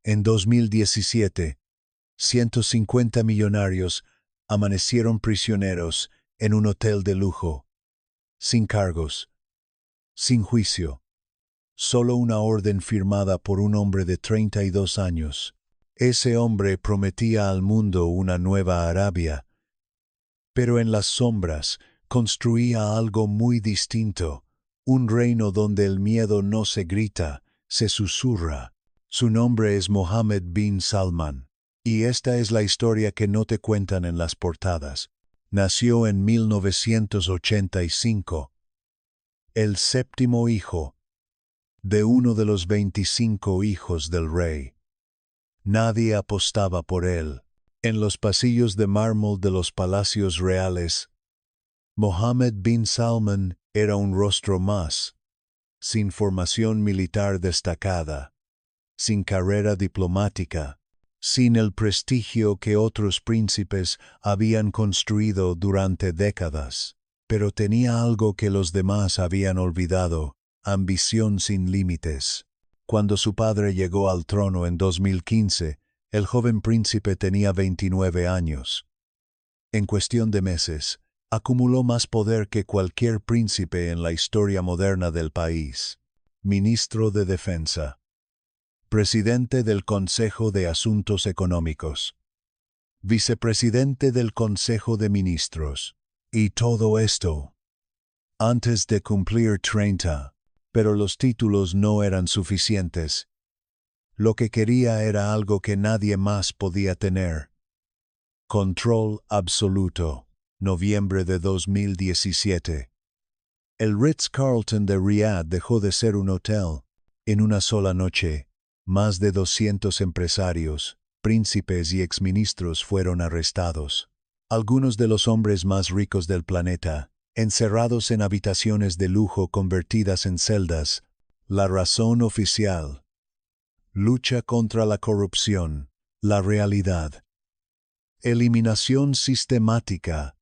En 2017, 150 millonarios amanecieron prisioneros en un hotel de lujo, sin cargos, sin juicio, solo una orden firmada por un hombre de 32 años. Ese hombre prometía al mundo una nueva Arabia, pero en las sombras construía algo muy distinto, un reino donde el miedo no se grita, se susurra. Su nombre es Mohammed bin Salman, y esta es la historia que no te cuentan en las portadas. Nació en 1985, el séptimo hijo de uno de los 25 hijos del rey. Nadie apostaba por él. En los pasillos de mármol de los palacios reales, Mohammed bin Salman era un rostro más, sin formación militar destacada, sin carrera diplomática, sin el prestigio que otros príncipes habían construido durante décadas, pero tenía algo que los demás habían olvidado: ambición sin límites. Cuando su padre llegó al trono en 2015, el joven príncipe tenía 29 años. En cuestión de meses, acumuló más poder que cualquier príncipe en la historia moderna del país. Ministro de Defensa, presidente del Consejo de Asuntos Económicos, vicepresidente del Consejo de Ministros. Y todo esto antes de cumplir 30. Pero los títulos no eran suficientes. Lo que quería era algo que nadie más podía tener: control absoluto. Noviembre de 2017. El Ritz-Carlton de Riad dejó de ser un hotel. En una sola noche, más de 200 empresarios, príncipes y exministros fueron arrestados. Algunos de los hombres más ricos del planeta, encerrados en habitaciones de lujo convertidas en celdas. La razón oficial: lucha contra la corrupción. La realidad: eliminación sistemática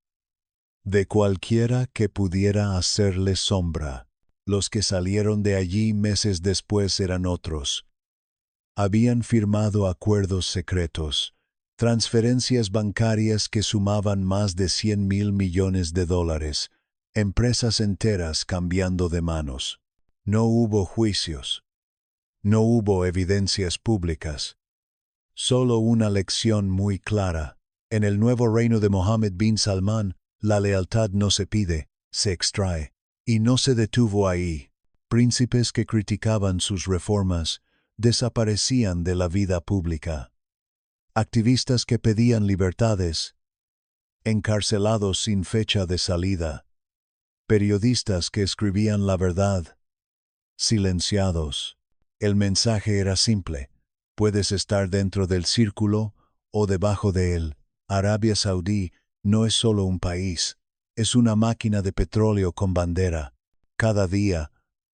de cualquiera que pudiera hacerle sombra. Los que salieron de allí meses después eran otros. Habían firmado acuerdos secretos, transferencias bancarias que sumaban más de 100.000 millones de dólares, empresas enteras cambiando de manos. No hubo juicios. No hubo evidencias públicas. Solo una lección muy clara: en el nuevo reino de Mohammed bin Salman, la lealtad no se pide, se extrae. Y no se detuvo ahí. Príncipes que criticaban sus reformas desaparecían de la vida pública. Activistas que pedían libertades, encarcelados sin fecha de salida. Periodistas que escribían la verdad, silenciados. El mensaje era simple: puedes estar dentro del círculo o debajo de él. Arabia Saudí no es solo un país, es una máquina de petróleo con bandera. Cada día,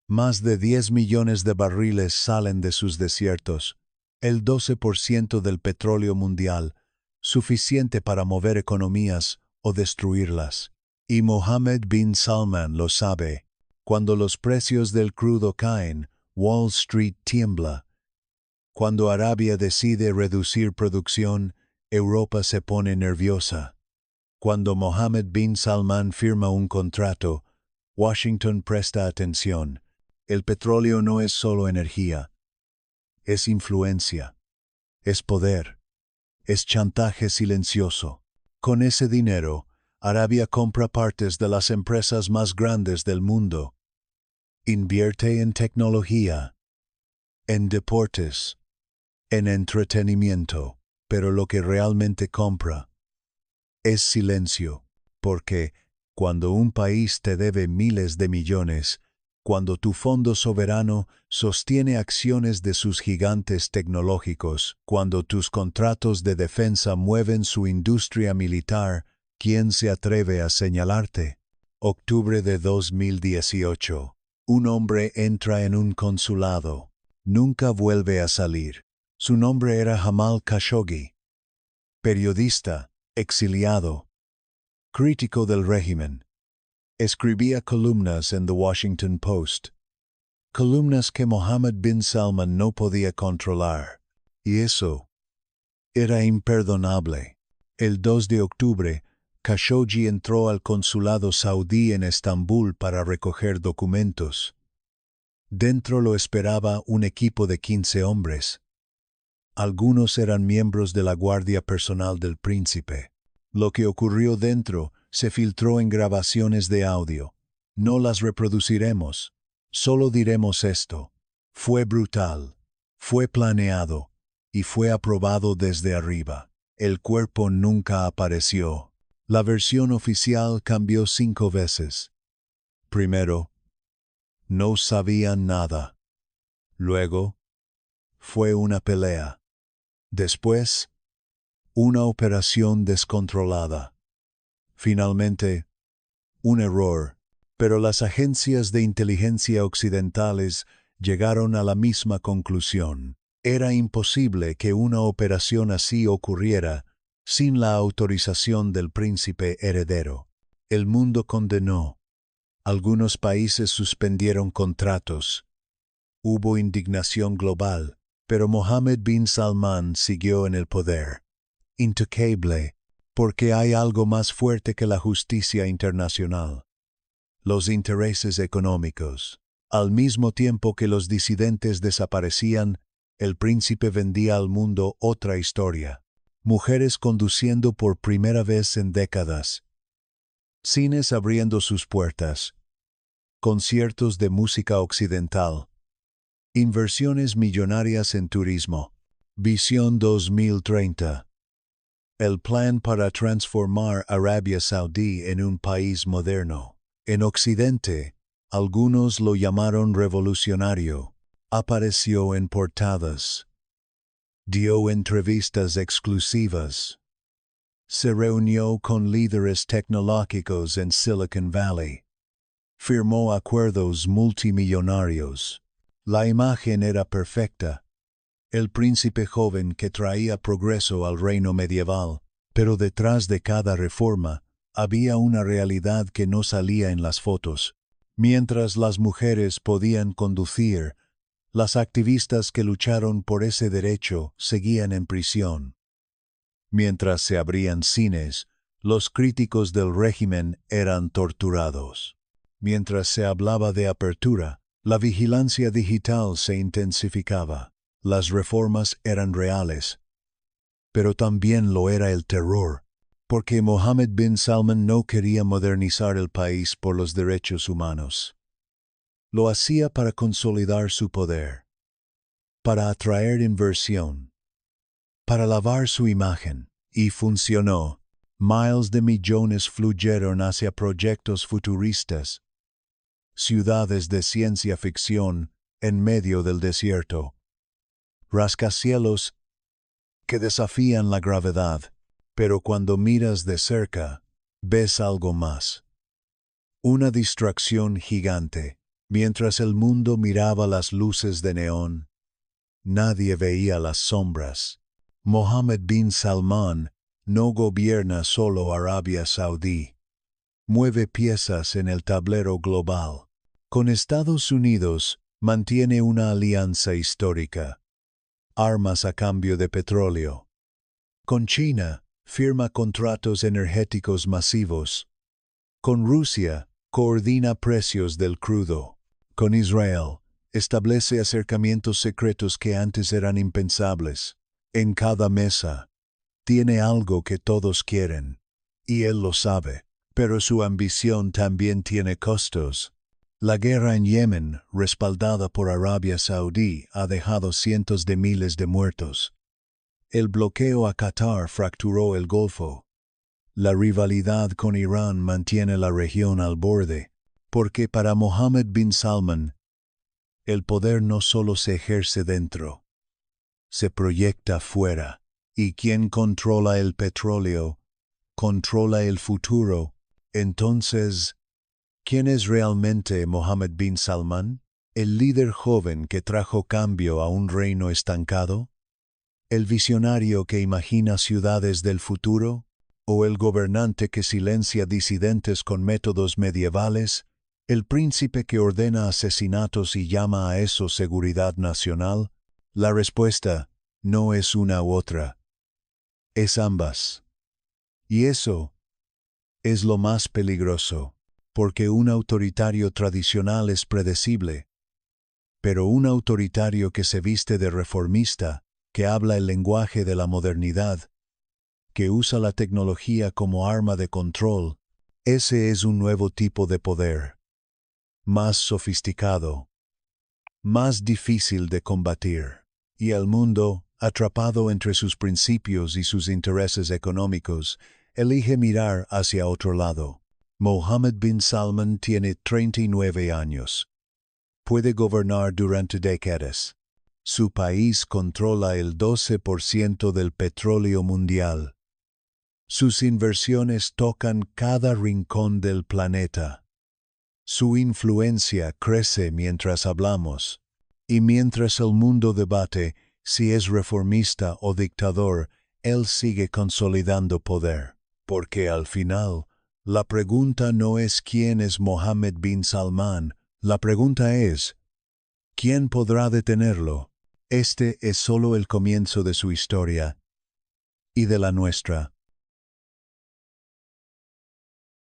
más de 10 millones de barriles salen de sus desiertos, el 12% del petróleo mundial, suficiente para mover economías o destruirlas. Y Mohammed bin Salman lo sabe. Cuando los precios del crudo caen, Wall Street tiembla. Cuando Arabia decide reducir producción, Europa se pone nerviosa. Cuando Mohammed bin Salman firma un contrato, Washington presta atención. El petróleo no es solo energía, es influencia, es poder, es chantaje silencioso. Con ese dinero, Arabia compra partes de las empresas más grandes del mundo. Invierte en tecnología, en deportes, en entretenimiento, pero lo que realmente compra es silencio, porque cuando un país te debe miles de millones, cuando tu fondo soberano sostiene acciones de sus gigantes tecnológicos, cuando tus contratos de defensa mueven su industria militar, ¿quién se atreve a señalarte? Octubre de 2018. Un hombre entra en un consulado. Nunca vuelve a salir. Su nombre era Jamal Khashoggi. Periodista, exiliado, crítico del régimen. Escribía columnas en The Washington Post. Columnas que Mohammed bin Salman no podía controlar. Y eso era imperdonable. El 2 de octubre, Khashoggi entró al consulado saudí en Estambul para recoger documentos. Dentro lo esperaba un equipo de 15 hombres. Algunos eran miembros de la guardia personal del príncipe. Lo que ocurrió dentro se filtró en grabaciones de audio. No las reproduciremos. Solo diremos esto. Fue brutal. Fue planeado. Y fue aprobado desde arriba. El cuerpo nunca apareció. La versión oficial cambió 5 veces. Primero, no sabían nada. Luego, fue una pelea. Después, una operación descontrolada. Finalmente, un error. Pero las agencias de inteligencia occidentales llegaron a la misma conclusión. Era imposible que una operación así ocurriera sin la autorización del príncipe heredero. El mundo condenó. Algunos países suspendieron contratos. Hubo indignación global, pero Mohammed bin Salman siguió en el poder. Intocable, porque hay algo más fuerte que la justicia internacional. Los intereses económicos. Al mismo tiempo que los disidentes desaparecían, el príncipe vendía al mundo otra historia. Mujeres conduciendo por primera vez en décadas. Cines abriendo sus puertas. Conciertos de música occidental. Inversiones millonarias en turismo. Visión 2030. El plan para transformar Arabia Saudí en un país moderno. En Occidente, algunos lo llamaron revolucionario. Apareció en portadas. Dio entrevistas exclusivas. Se reunió con líderes tecnológicos en Silicon Valley. Firmó acuerdos multimillonarios. La imagen era perfecta. El príncipe joven que traía progreso al reino medieval, pero detrás de cada reforma había una realidad que no salía en las fotos. Mientras las mujeres podían conducir, las activistas que lucharon por ese derecho seguían en prisión. Mientras se abrían cines, los críticos del régimen eran torturados. Mientras se hablaba de apertura, la vigilancia digital se intensificaba. Las reformas eran reales, pero también lo era el terror, porque Mohammed bin Salman no quería modernizar el país por los derechos humanos. Lo hacía para consolidar su poder, para atraer inversión, para lavar su imagen, y funcionó. Miles de millones fluyeron hacia proyectos futuristas, ciudades de ciencia ficción en medio del desierto, rascacielos que desafían la gravedad, pero cuando miras de cerca, ves algo más. Una distracción gigante. Mientras el mundo miraba las luces de neón, nadie veía las sombras. Mohammed bin Salman no gobierna solo Arabia Saudí. Mueve piezas en el tablero global. Con Estados Unidos mantiene una alianza histórica. Armas a cambio de petróleo. Con China firma contratos energéticos masivos. Con Rusia coordina precios del crudo. Con Israel establece acercamientos secretos que antes eran impensables. En cada mesa tiene algo que todos quieren, y él lo sabe, pero su ambición también tiene costos. La guerra en Yemen, respaldada por Arabia Saudí, ha dejado cientos de miles de muertos. El bloqueo a Qatar fracturó el Golfo. La rivalidad con Irán mantiene la región al borde, porque para Mohammed bin Salman, el poder no solo se ejerce dentro, se proyecta fuera, y quien controla el petróleo, controla el futuro. Entonces, ¿quién es realmente Mohammed bin Salman? ¿El líder joven que trajo cambio a un reino estancado? ¿El visionario que imagina ciudades del futuro? ¿O el gobernante que silencia disidentes con métodos medievales? ¿El príncipe que ordena asesinatos y llama a eso seguridad nacional? La respuesta no es una u otra, es ambas. Y eso es lo más peligroso, porque un autoritario tradicional es predecible, pero un autoritario que se viste de reformista, que habla el lenguaje de la modernidad, que usa la tecnología como arma de control, ese es un nuevo tipo de poder, más sofisticado, más difícil de combatir. Y el mundo, atrapado entre sus principios y sus intereses económicos, elige mirar hacia otro lado. Mohammed bin Salman tiene 39 años. Puede gobernar durante décadas. Su país controla el 12% del petróleo mundial. Sus inversiones tocan cada rincón del planeta. Su influencia crece mientras hablamos. Y mientras el mundo debate si es reformista o dictador, él sigue consolidando poder. Porque al final, la pregunta no es quién es Mohammed bin Salman, la pregunta es, ¿quién podrá detenerlo? Este es solo el comienzo de su historia y de la nuestra.